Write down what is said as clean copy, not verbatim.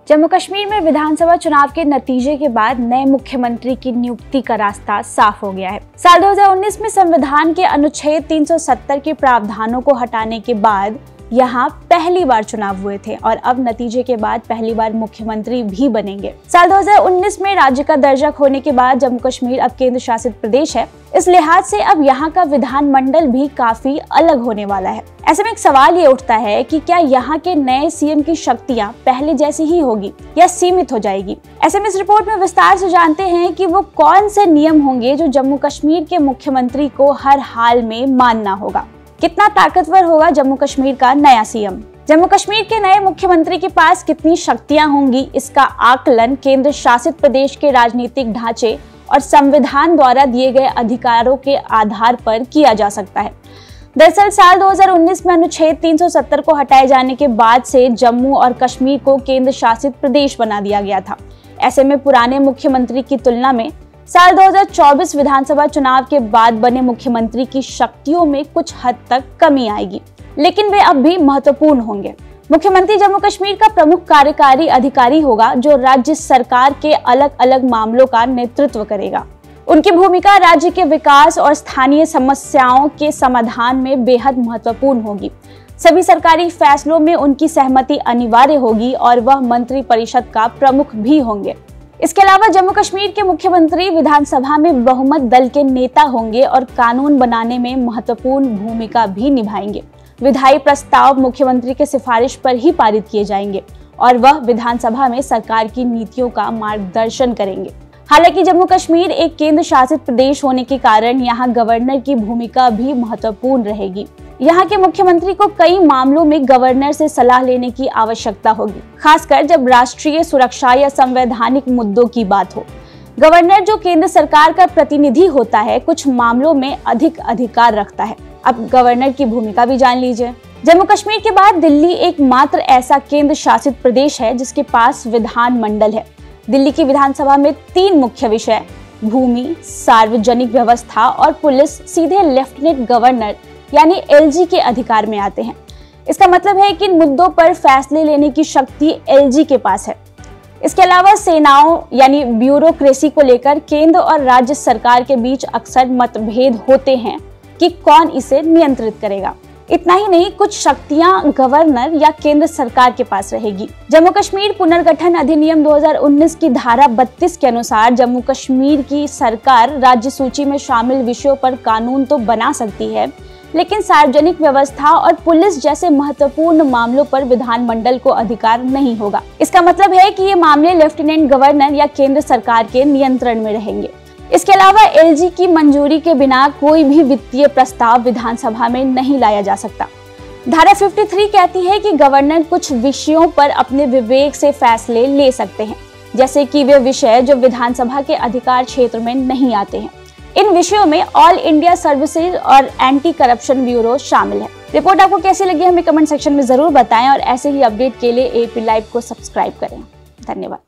जम्मू कश्मीर में विधानसभा चुनाव के नतीजे के बाद नए मुख्यमंत्री की नियुक्ति का रास्ता साफ हो गया है। साल 2019 में संविधान के अनुच्छेद 370 के प्रावधानों को हटाने के बाद यहाँ पहली बार चुनाव हुए थे और अब नतीजे के बाद पहली बार मुख्यमंत्री भी बनेंगे। साल 2019 में राज्य का दर्जा खोने के बाद जम्मू कश्मीर अब केंद्र शासित प्रदेश है। इस लिहाज से अब यहाँ का विधानमंडल भी काफी अलग होने वाला है। ऐसे में एक सवाल ये उठता है कि क्या यहाँ के नए सीएम की शक्तियाँ पहले जैसी ही होगी या सीमित हो जाएगी। ऐसे में इस रिपोर्ट में विस्तार से जानते हैं कि वो कौन से नियम होंगे जो जम्मू कश्मीर के मुख्यमंत्री को हर हाल में मानना होगा। कितना ताकतवर होगा जम्मू कश्मीर का नया सीएम। जम्मू कश्मीर के नए मुख्यमंत्री के पास कितनी शक्तियां होंगी, इसका आकलन केंद्र शासित प्रदेश के राजनीतिक ढांचे और संविधान द्वारा दिए गए अधिकारों के आधार पर किया जा सकता है। दरअसल साल 2019 में अनुच्छेद 370 को हटाए जाने के बाद से जम्मू और कश्मीर को केंद्र शासित प्रदेश बना दिया गया था। ऐसे में पुराने मुख्यमंत्री की तुलना में साल 2024 विधानसभा चुनाव के बाद बने मुख्यमंत्री की शक्तियों में कुछ हद तक कमी आएगी, लेकिन वे अब भी महत्वपूर्ण होंगे। मुख्यमंत्री जम्मू कश्मीर का प्रमुख कार्यकारी अधिकारी होगा जो राज्य सरकार के अलग अलग मामलों का नेतृत्व करेगा। उनकी भूमिका राज्य के विकास और स्थानीय समस्याओं के समाधान में बेहद महत्वपूर्ण होगी। सभी सरकारी फैसलों में उनकी सहमति अनिवार्य होगी और वह मंत्रिपरिषद का प्रमुख भी होंगे। इसके अलावा जम्मू कश्मीर के मुख्यमंत्री विधानसभा में बहुमत दल के नेता होंगे और कानून बनाने में महत्वपूर्ण भूमिका भी निभाएंगे। विधायी प्रस्ताव मुख्यमंत्री के सिफारिश पर ही पारित किए जाएंगे और वह विधानसभा में सरकार की नीतियों का मार्गदर्शन करेंगे। हालांकि जम्मू कश्मीर एक केंद्र शासित प्रदेश होने के कारण यहाँ गवर्नर की भूमिका भी महत्वपूर्ण रहेगी। यहाँ के मुख्यमंत्री को कई मामलों में गवर्नर से सलाह लेने की आवश्यकता होगी, खासकर जब राष्ट्रीय सुरक्षा या संवैधानिक मुद्दों की बात हो। गवर्नर जो केंद्र सरकार का प्रतिनिधि होता है, कुछ मामलों में अधिक अधिकार रखता है। अब गवर्नर की भूमिका भी जान लीजिए। जम्मू कश्मीर के बाद दिल्ली एकमात्र ऐसा केंद्र शासित प्रदेश है जिसके पास विधानमंडल है। दिल्ली की विधानसभा में 3 मुख्य विषय भूमि, सार्वजनिक व्यवस्था और पुलिस सीधे लेफ्टिनेंट गवर्नर यानी एलजी के अधिकार में आते हैं। इसका मतलब है कि इन मुद्दों पर फैसले लेने की शक्ति एलजी के पास है। इसके अलावा सेनाओं यानी ब्यूरोक्रेसी को लेकर केंद्र और राज्य सरकार के बीच अक्सर मतभेद होते हैं कि कौन इसे नियंत्रित करेगा। इतना ही नहीं, कुछ शक्तियां गवर्नर या केंद्र सरकार के पास रहेगी। जम्मू कश्मीर पुनर्गठन अधिनियम 2019 की धारा 32 के अनुसार जम्मू कश्मीर की सरकार राज्य सूची में शामिल विषयों पर कानून तो बना सकती है, लेकिन सार्वजनिक व्यवस्था और पुलिस जैसे महत्वपूर्ण मामलों पर विधानमंडल को अधिकार नहीं होगा। इसका मतलब है कि ये मामले लेफ्टिनेंट गवर्नर या केंद्र सरकार के नियंत्रण में रहेंगे। इसके अलावा एलजी की मंजूरी के बिना कोई भी वित्तीय प्रस्ताव विधानसभा में नहीं लाया जा सकता। धारा 53 कहती है कि गवर्नर कुछ विषयों पर अपने विवेक से फैसले ले सकते हैं, जैसे कि वे विषय जो विधानसभा के अधिकार क्षेत्र में नहीं आते हैं। इन विषयों में ऑल इंडिया सर्विसेज और एंटी करप्शन ब्यूरो शामिल है। रिपोर्ट आपको कैसी लगी हमें कमेंट सेक्शन में जरूर बताएं और ऐसे ही अपडेट के लिए एपी लाइव को सब्सक्राइब करें। धन्यवाद।